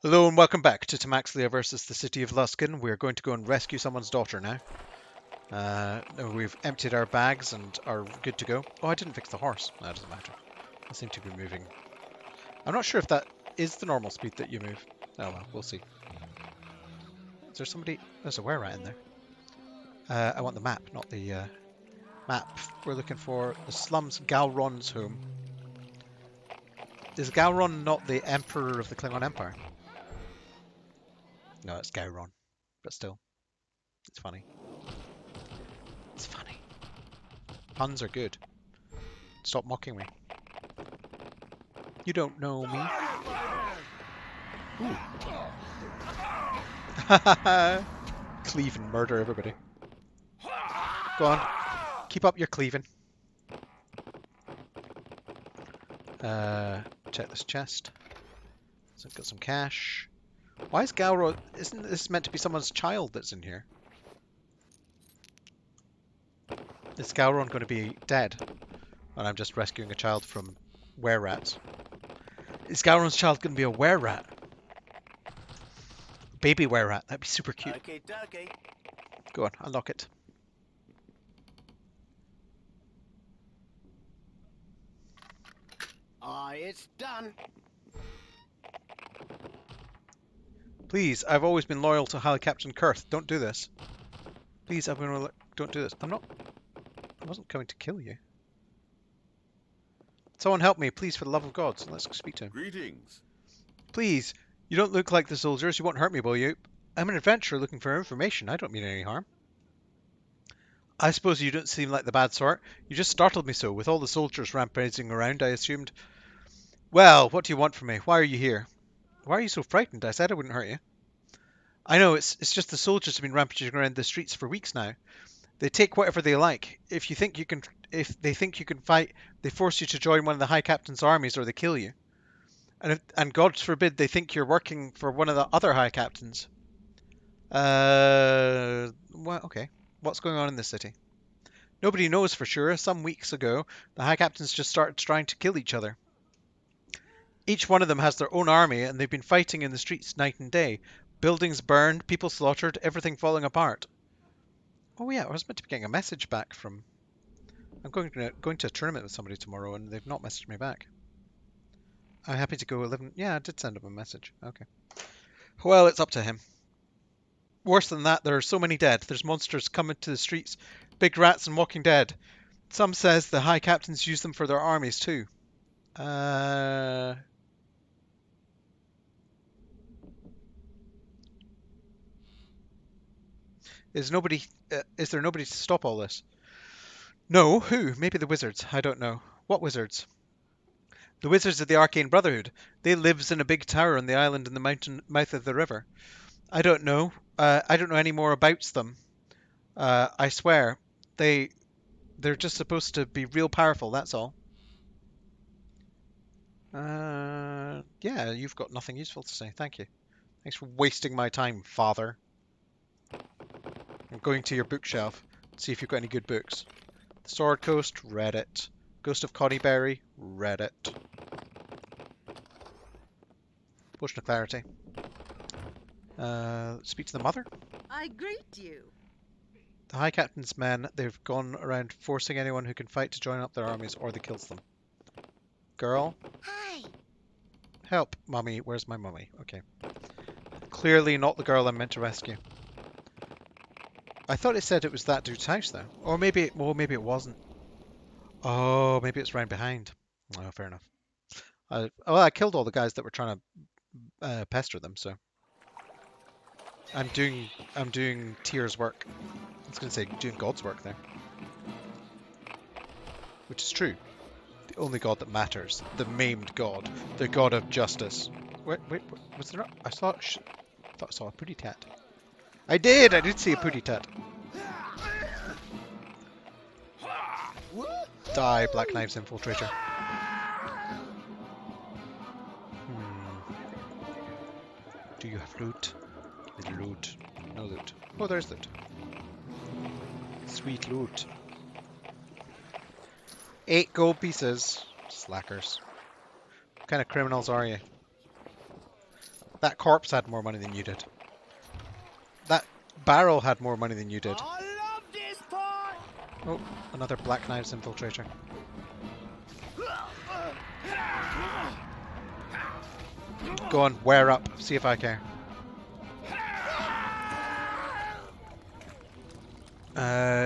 Hello and welcome back to Tam Axlia versus the City of Luskan. We're going to go and rescue someone's daughter now. We've emptied our bags and are good to go. Oh, I didn't fix the horse. That doesn't matter. I seem to be moving. I'm not sure if that is the normal speed that you move. Oh well, we'll see. Is there somebody? There's a were-rat in there. I want the map, not the map. We're looking for the slums Galron's home. Is Galron not the emperor of the Klingon Empire? No, it's Gowron. But still, it's funny. It's funny. Puns are good. Stop mocking me. You don't know me. Ooh. Cleave and murder everybody. Go on. Keep up your cleaving. Check this chest. So I've got some cash. Why is Galro... Isn't this meant to be someone's child that's in here? Is Galron going to be dead? And I'm just rescuing a child from were-rats. Is Galron's child going to be a were-rat? Baby were-rat. That'd be super cute. Okay. Go on, unlock it. It's done. Please, I've always been loyal to High Captain Kurth. Don't do this. Please, don't do this. I wasn't coming to kill you. Someone help me, please, for the love of God. So let's speak to him. Greetings. Please, you don't look like the soldiers. You won't hurt me, will you? I'm an adventurer looking for information. I don't mean any harm. I suppose you don't seem like the bad sort. You just startled me so. With all the soldiers rampaging around, I assumed... Well, what do you want from me? Why are you here? Why are you so frightened? I said I wouldn't hurt you. I know, it's just the soldiers have been rampaging around the streets for weeks now. They take whatever they like. If they think you can fight, they force you to join one of the High Captain's armies or they kill you. And God forbid they think you're working for one of the other High Captains. Well, okay. What's going on in this city? Nobody knows for sure. Some weeks ago, the High Captains just started trying to kill each other. Each one of them has their own army, and they've been fighting in the streets night and day. Buildings burned, people slaughtered, everything falling apart. Oh yeah, I was meant to be getting a message back from... I'm going to a tournament with somebody tomorrow, and they've not messaged me back. I'm happy to go 11... Yeah, I did send him a message. Okay. Well, it's up to him. Worse than that, there are so many dead. There's monsters coming to the streets, big rats and walking dead. Some says the High Captains use them for their armies too. Is there nobody to stop all this? No, who? Maybe the wizards. I don't know. What wizards? The wizards of the Arcane Brotherhood. They lives in a big tower on the island in the mountain mouth of the river. I don't know. I don't know any more about them. I swear. They're just supposed to be real powerful, that's all. Yeah, you've got nothing useful to say. Thank you. Thanks for wasting my time, father. I'm going to your bookshelf. See if you've got any good books. The Sword Coast, read it. Ghost of Coddyberry, read it. Potion of Clarity. Speak to the mother. I greet you. The High Captain's men, they've gone around forcing anyone who can fight to join up their armies or they kills them. Girl. Hi. Help, mummy. Where's my mummy? Okay. Clearly not the girl I'm meant to rescue. I thought it said it was that dude's house though. Or maybe it wasn't. Oh, maybe it's round behind. Oh, fair enough. I killed all the guys that were trying to pester them, so I'm doing Tyr's work. I was going to say doing God's work there, which is true. The only God that matters, the maimed God, the God of justice. Wait, was there not? I thought I saw a pooty tat. I did see a pooty tat. Die, Black Knives Infiltrator. Do you have loot? Give me loot. No loot. Oh, there's loot. Sweet loot. 8 gold pieces. Slackers. What kind of criminals are you? That corpse had more money than you did. That barrel had more money than you did. I love this part. Oh, another Black Knives infiltrator. Go on, wear up. See if I care.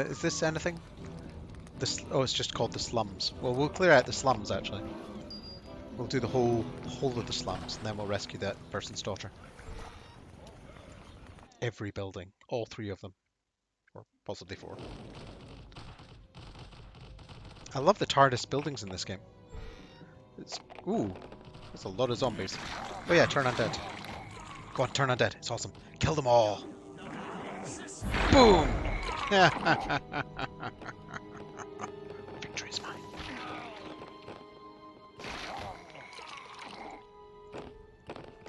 Is this anything? Oh, it's just called the slums. Well, we'll clear out the slums, actually. We'll do the whole of the slums, and then we'll rescue that person's daughter. Every building. All 3 of them. Or possibly 4. I love the TARDIS buildings in this game. Ooh, that's a lot of zombies. Oh yeah, turn undead. Go on, turn undead. It's awesome. Kill them all. Boom! Victory is mine.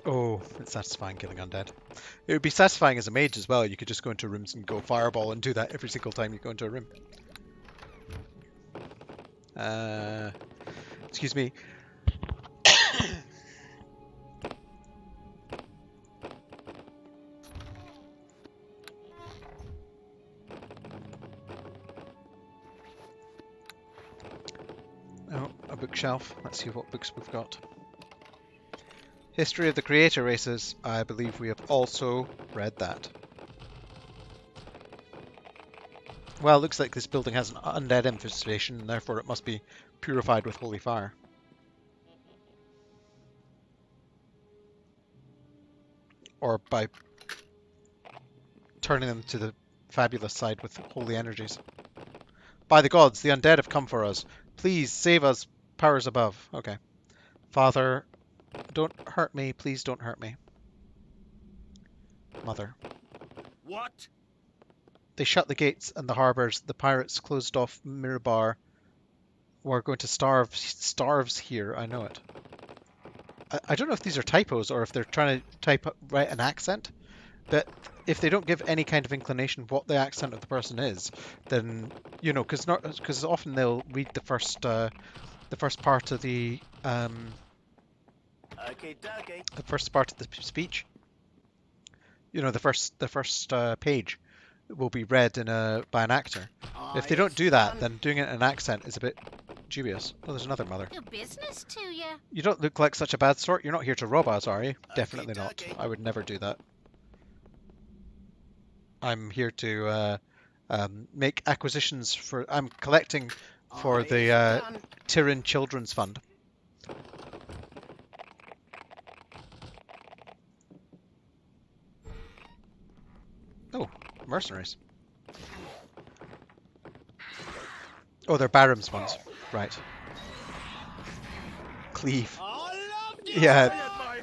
Oh, it's satisfying killing undead. It would be satisfying as a mage as well. You could just go into rooms and go fireball and do that every single time you go into a room. Excuse me. Oh, a bookshelf. Let's see what books we've got. History of the Creator Races. I believe we have also read that. Well, it looks like this building has an undead infestation, and therefore it must be purified with holy fire. Or by turning them to the fabulous side with holy energies. By the gods, the undead have come for us. Please save us, powers above. Okay. Father, don't hurt me. Please don't hurt me. Mother. What? They shut the gates and the harbours. The pirates closed off Mirabar. We're going to starves here. I know it. I don't know if these are typos or if they're trying to write an accent. But if they don't give any kind of inclination what the accent of the person is, then you know, because often they'll read the first part of the first part of the speech. You know, the first page will be read by an actor. If they don't do that, then doing it in an accent is a bit dubious. Oh, there's another mother. Do business to you. You don't look like such a bad sort. You're not here to rob us, are you? Definitely not. I would never do that. I'm here to make acquisitions for. I'm collecting for the Tyrian Children's Fund. Oh, mercenaries. Oh, they're Barham's ones. Right. Cleave. Yeah,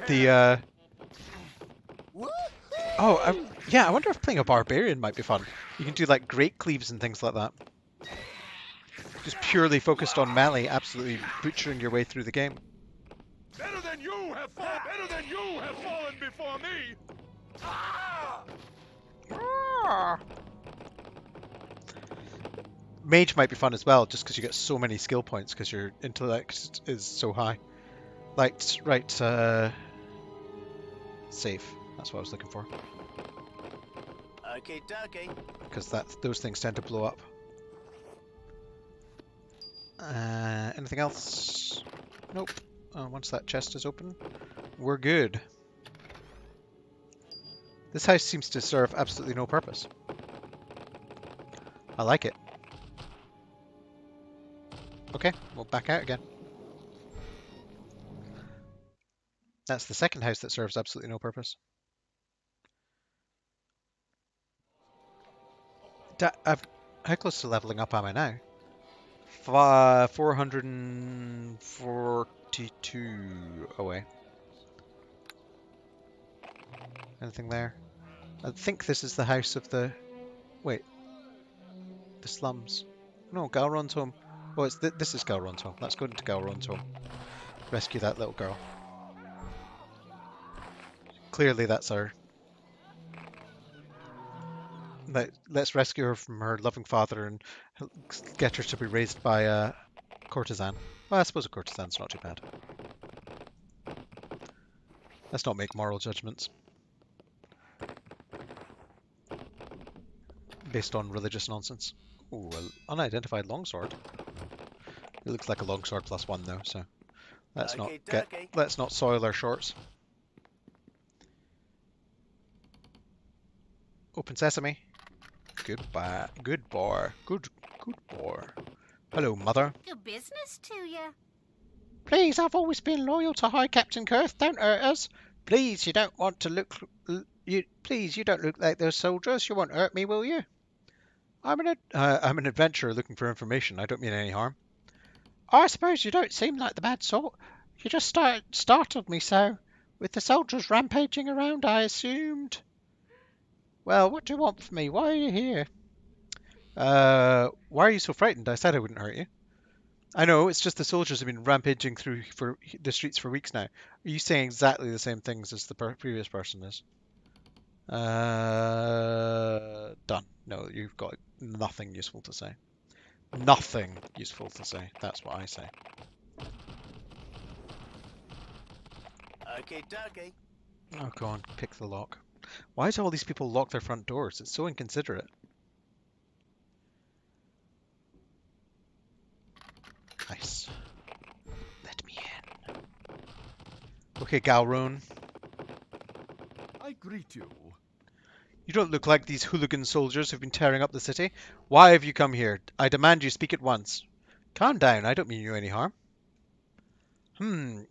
the... Oh, yeah, I wonder if playing a barbarian might be fun. You can do, like, great cleaves and things like that. Just purely focused on melee, absolutely butchering your way through the game. Better than you have fallen before me! Mage might be fun as well, just because you get so many skill points because your intellect is so high. Right, save. That's what I was looking for. Okay, dokie. Because those things tend to blow up. Anything else? Nope. Once that chest is open, we're good. This house seems to serve absolutely no purpose. I like it. Okay, we'll back out again. That's the second house that serves absolutely no purpose. How close to leveling up am I now? 442 away. Anything there? I think this is the house of the... Wait. The slums. No, Galron's home. Oh, this is Galron's home. Let's go into Galron's home. Rescue that little girl. Clearly that's our... Let's rescue her from her loving father and get her to be raised by a courtesan. Well, I suppose a courtesan's not too bad. Let's not make moral judgments based on religious nonsense. Ooh, an unidentified longsword. It looks like a longsword +1 though, so Okay, dokie. let's not soil our shorts. Open sesame. Goodbye. Good boy. Good boy. Hello, mother. Good business to you. Please, I've always been loyal to High Captain Kurth. Don't hurt us. Please, you don't want to look. Please, you don't look like those soldiers. You won't hurt me, will you? I'm an adventurer looking for information. I don't mean any harm. I suppose you don't seem like the bad sort. You just startled me so. With the soldiers rampaging around, I assumed. Well, what do you want from me? Why are you here? Why are you so frightened? I said I wouldn't hurt you. I know, it's just the soldiers have been rampaging through for the streets for weeks now. Are you saying exactly the same things as the previous person is? Done. No, you've got nothing useful to say. Nothing useful to say. That's what I say. Okay, dokie. Oh, go on, pick the lock. Why do all these people lock their front doors? It's so inconsiderate. Nice. Let me in. Okay, Galroan. I greet you. You don't look like these hooligan soldiers who've been tearing up the city. Why have you come here? I demand you speak at once. Calm down, I don't mean you any harm.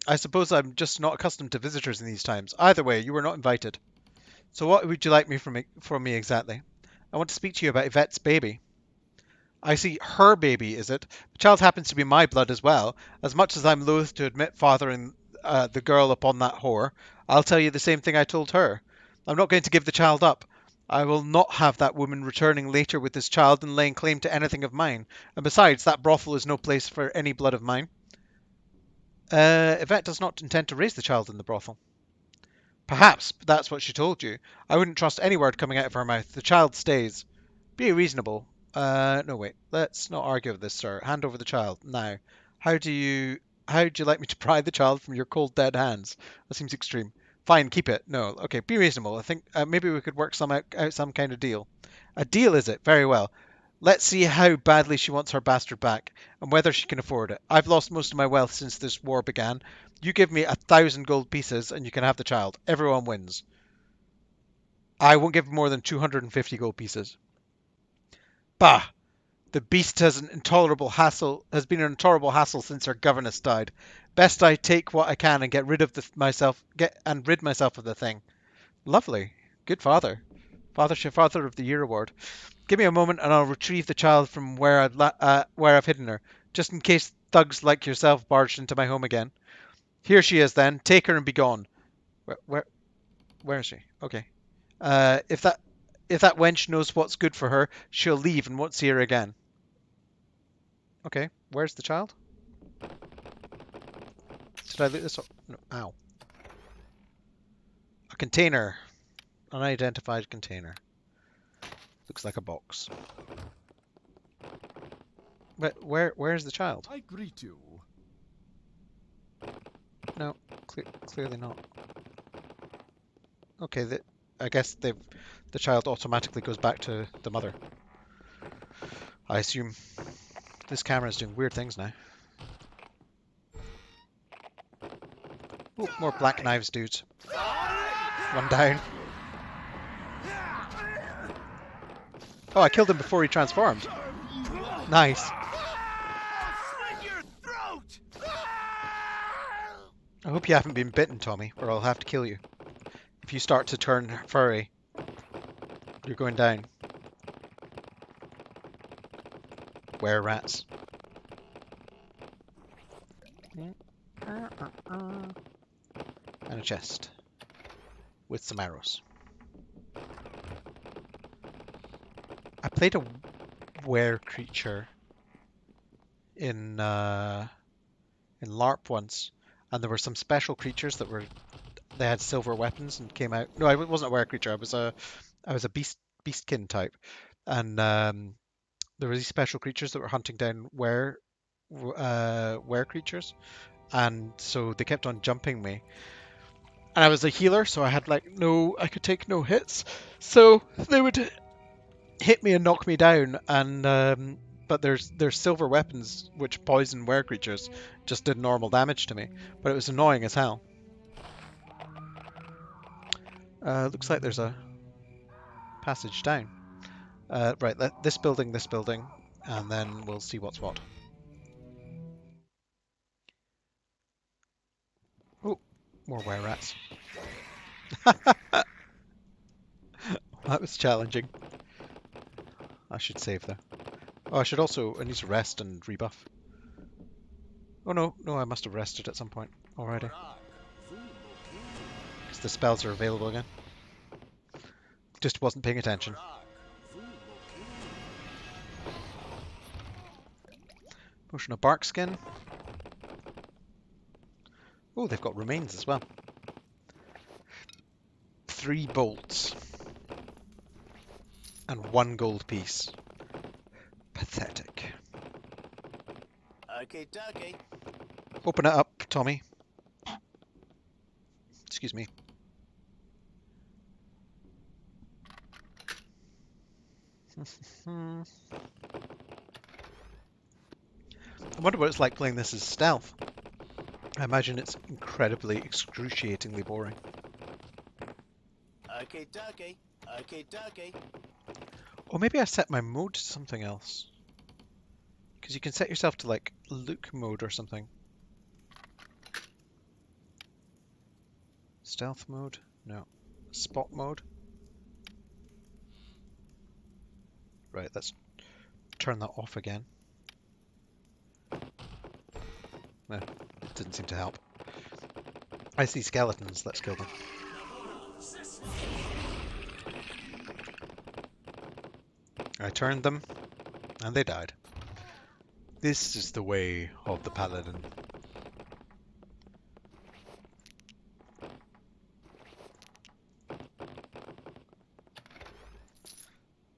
I suppose I'm just not accustomed to visitors in these times. Either way, you were not invited. So what would you like from me exactly? I want to speak to you about Yvette's baby. I see, her baby, is it? The child happens to be my blood as well. As much as I'm loath to admit fathering the girl upon that whore, I'll tell you the same thing I told her. I'm not going to give the child up. I will not have that woman returning later with this child and laying claim to anything of mine. And besides, that brothel is no place for any blood of mine. Yvette does not intend to raise the child in the brothel. Perhaps, but that's what she told you. I wouldn't trust any word coming out of her mouth. The child stays. Be reasonable. No, wait. Let's not argue with this, sir. Hand over the child. Now, how'd you like me to pry the child from your cold, dead hands? That seems extreme. Fine, keep it. No, okay, be reasonable. I think maybe we could work out some kind of deal. A deal, is it? Very well. Let's see how badly she wants her bastard back, and whether she can afford it. I've lost most of my wealth since this war began. You give me 1,000 gold pieces, and you can have the child. Everyone wins. I won't give more than 250 gold pieces. Bah! The beast has been an intolerable hassle since her governess died. Best I take what I can and rid myself of the thing. Lovely. Good father. Father of the Year award. Give me a moment and I'll retrieve the child from where I've hidden her, just in case thugs like yourself barged into my home again. Here she is then. Take her and be gone. Where is she? Okay. If that wench knows what's good for her, she'll leave and won't see her again. Okay, where's the child? Did I loot this? No, ow. A container. Unidentified container. Looks like a box. But where's the child? I greet you. No, clearly not. Okay, I guess the child automatically goes back to the mother. I assume. This camera is doing weird things now. Ooh, more black knives, dudes. One down. Oh, I killed him before he transformed. Nice. Slit your throat! I hope you haven't been bitten, Tommy, or I'll have to kill you. If you start to turn furry, you're going down. Were rats. And a chest with some arrows. I played a were creature in LARP once, and there were some special creatures they had silver weapons and came out. No, I wasn't a were creature. I was a beastkin type, and there were these special creatures that were hunting down were creatures, and so they kept on jumping me. And I was a healer, so I had I could take no hits. So they would hit me and knock me down, and but there's silver weapons which poison were creatures just did normal damage to me, but it was annoying as hell. Looks like there's a passage down. Right, this building, and then we'll see what's what. Oh, more were rats. That was challenging. I should save there. Oh, I need to rest and rebuff. Oh no, I must have rested at some point already. Because the spells are available again. Just wasn't paying attention. Potion of bark skin. Oh, they've got remains as well. 3 bolts. And 1 gold piece. Pathetic. Okay, dokie. Open it up, Tommy. Excuse me. I wonder what it's like playing this as stealth. I imagine it's incredibly, excruciatingly boring. Okay, dokie. Okay, dokie. Or maybe I set my mode to something else. Because you can set yourself to like Luke mode or something. Stealth mode? No. Spot mode? Right, let's turn that off again. No, it didn't seem to help. I see skeletons, let's kill them. I turned them, and they died. This is the way of the Paladin.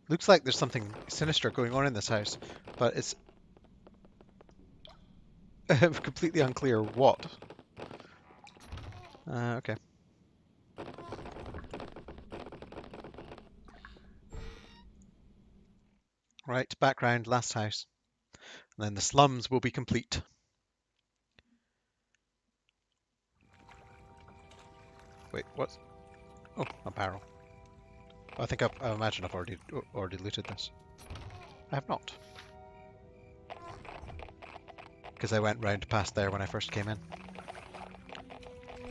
Looks like there's something sinister going on in this house, but it's completely unclear what. Okay. Right, background, last house. And then the slums will be complete. Wait, what? Oh, a barrel. I think I imagine I've already looted this. I have not. Because I went round past there when I first came in.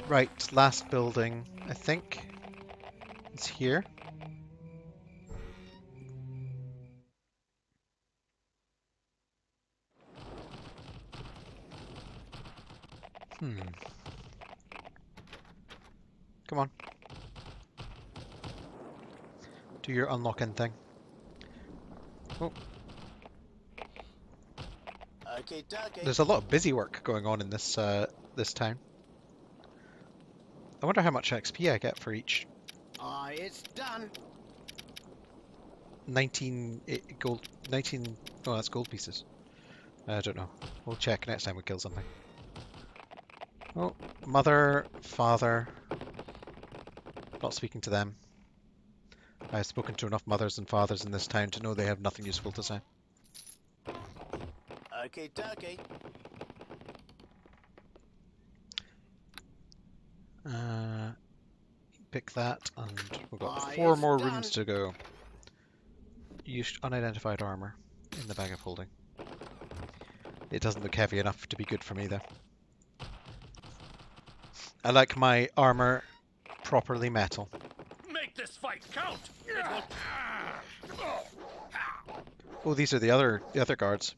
Right, last building, I think. It's here. Come on. Do your unlocking thing. Oh. Okay, dokie. There's a lot of busy work going on in this this town. I wonder how much XP I get for each. It's done. 19 gold. 19. Oh, that's gold pieces. I don't know. We'll check next time we kill something. Oh, mother, father. Not speaking to them. I've spoken to enough mothers and fathers in this town to know they have nothing useful to say. Okay, dokie. Pick that, and we've got 4 more rooms to go. Use unidentified armor in the bag of holding. It doesn't look heavy enough to be good for me, though. I like my armor properly metal. Make this fight count! Oh, these are the other guards.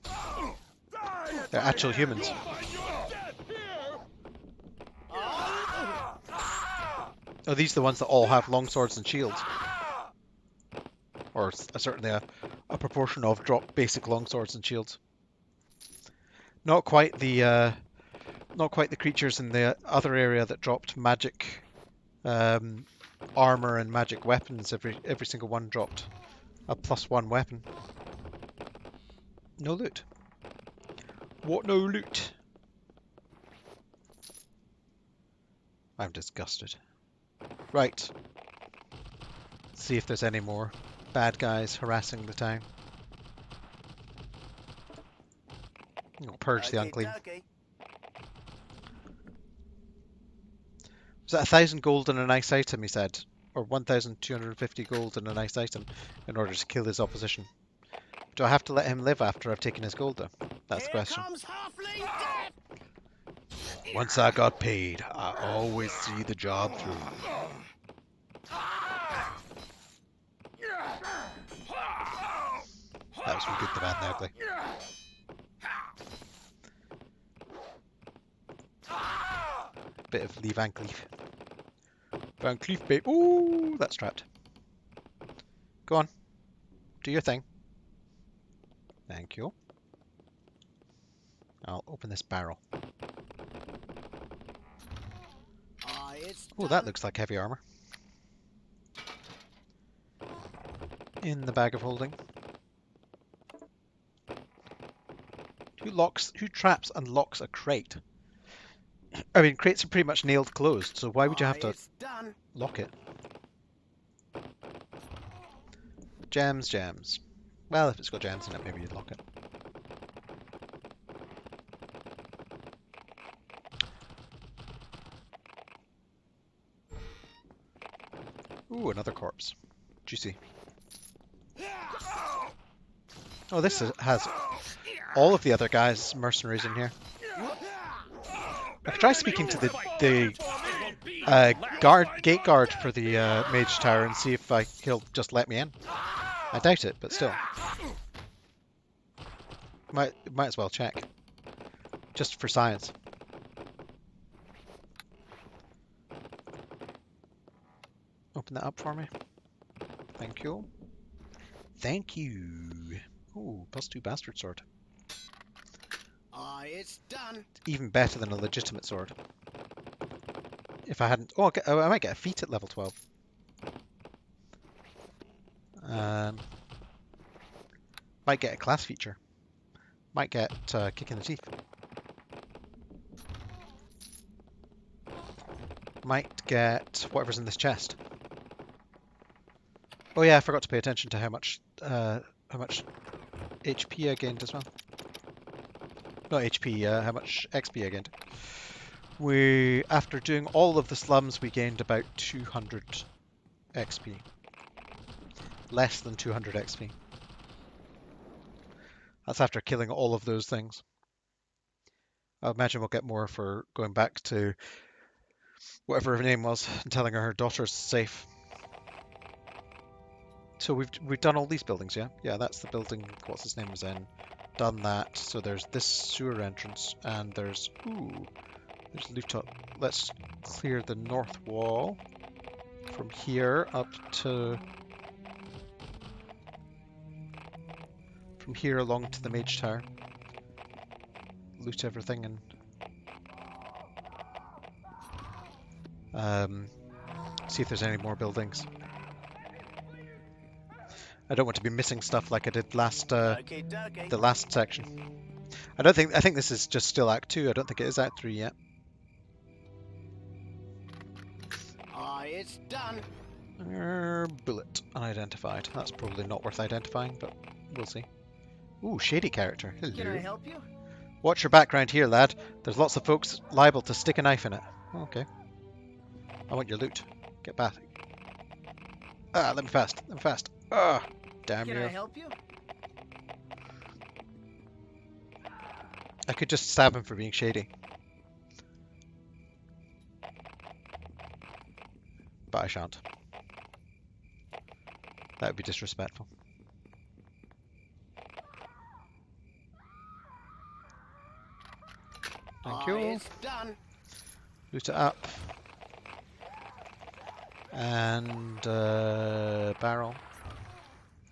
They're actual humans. Oh, these are the ones that all have long swords and shields. Or certainly a proportion of drop basic long swords and shields. Not quite the creatures in the other area that dropped magic armor and magic weapons. Every single one dropped a +1 weapon. No loot. What no loot? I'm disgusted. Right. See if there's any more bad guys harassing the town. We'll purge the unclean. Okey-dokey. Was that 1,000 gold and a nice item, he said? Or 1,250 gold and a nice item in order to kill his opposition? Do I have to let him live after I've taken his gold, though? That's the Here question. comes halfling death! Once I got paid, I always see the job through. That was from Good, the Bad, and the Ugly. Bit of Lee Van Cleef. Van Cleef bait. Ooh, that's trapped. Go on. Do your thing. Thank you. I'll open this barrel. It's Oh, done. that looks like heavy armor. In the bag of holding. Who traps and locks a crate? I mean, crates are pretty much nailed closed, so why would you have to It's done. lock it? Gems, gems. Well, if it's got gems in it, maybe you'd lock it. Ooh, another corpse. Juicy. Oh, this has all of the other guys, mercenaries in here. I could try speaking to the gate guard for the mage tower and see if he'll just let me in. I doubt it, but still. Might as well check. Just for science. Open that up for me. Thank you. Thank you. Ooh, +2 bastard sword. It's done. Even better than a legitimate sword. If I hadn't... Oh, I might get a feat at level 12. Might get a class feature. Might get kick in the teeth. Might get whatever's in this chest. Oh yeah, I forgot to pay attention to how much HP I gained as well. Not HP, how much XP I gained. After doing all of the slums, we gained about 200 XP. Less than 200 XP. That's after killing all of those things. I imagine we'll get more for going back to whatever her name was and telling her daughter's safe. So we've done all these buildings, yeah? Yeah, that's the building, what's his name was in. Done that. So there's this sewer entrance and there's loot up. Let's clear the north wall from here up to here along to the mage tower. Loot everything and see if there's any more buildings. I don't want to be missing stuff like I did the last section. I think this is just still Act 2. I don't think it is Act 3 yet. It's done. Bullet unidentified. That's probably not worth identifying, but we'll see. Ooh, shady character. Hello. Can I help you? Watch your background here, lad. There's lots of folks liable to stick a knife in it. Okay. I want your loot. Get back. Let me fast. Let me fast. Damn you. Can I help you? I could just stab him for being shady. But I shan't. That would be disrespectful. Thank you. It's done. Loot it up. And barrel.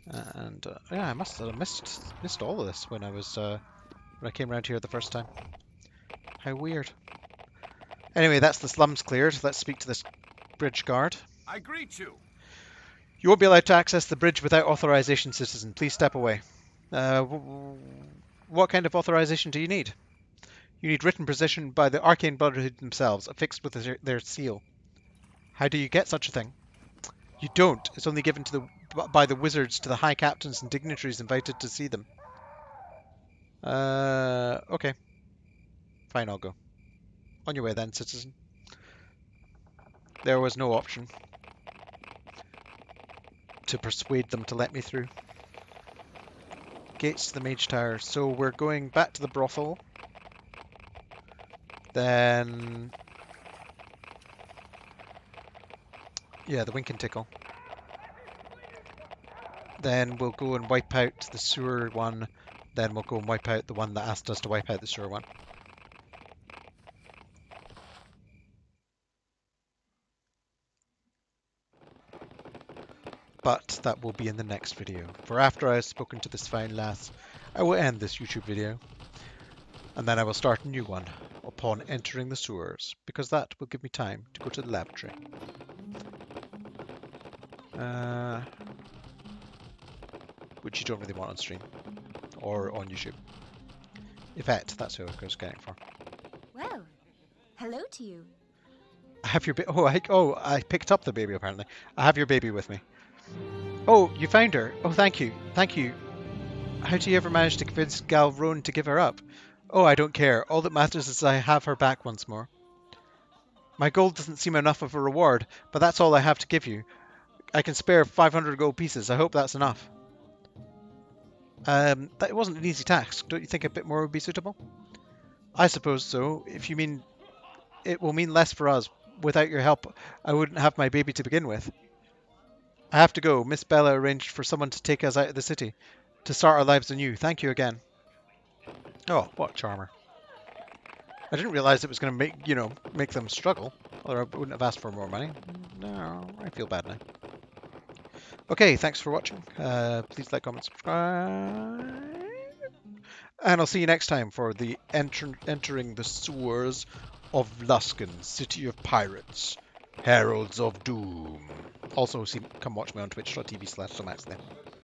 And yeah, I must have missed all of this when I came around here the first time. How weird. Anyway, that's the slums cleared. Let's speak to this bridge guard. I greet you. You won't be allowed to access the bridge without authorization, citizen. Please step away. What kind of authorization do you need? You need written position by the Arcane Brotherhood themselves, affixed with their seal. How do you get such a thing? You don't. It's only given to by the wizards to the high captains and dignitaries invited to see them. Okay. Fine, I'll go. On your way then, citizen. There was no option to persuade them to let me through. Gates to the Mage Tower. So we're going back to the brothel. Then... yeah, the Wink and Tickle. Then we'll go and wipe out the sewer one. Then we'll go and wipe out the one that asked us to wipe out the sewer one. But that will be in the next video. For after I have spoken to this fine lass, I will end this YouTube video. And then I will start a new one upon entering the sewers, because that will give me time to go to the laboratory. Which you don't really want on stream. Or on YouTube. Yvette, that's who I was getting for. Well, hello to you. I have your I picked up the baby apparently. I have your baby with me. Oh, you found her. Oh, thank you. Thank you. How do you ever manage to convince Gal Roan to give her up? Oh, I don't care. All that matters is I have her back once more. My gold doesn't seem enough of a reward, but that's all I have to give you. I can spare 500 gold pieces. I hope that's enough. That wasn't an easy task. Don't you think a bit more would be suitable? I suppose so. If you mean it will mean less for us. Without your help, I wouldn't have my baby to begin with. I have to go. Miss Bella arranged for someone to take us out of the city, to start our lives anew. Thank you again. Oh, what a charmer. I didn't realize it was going to make them struggle. Or I wouldn't have asked for more money. No, I feel bad now. Okay, thanks for watching. Please like, comment, subscribe. And I'll see you next time for the entering the sewers of Luskan, City of Pirates, Heralds of Doom. Also, come watch me on twitch.tv/Tam Axlia.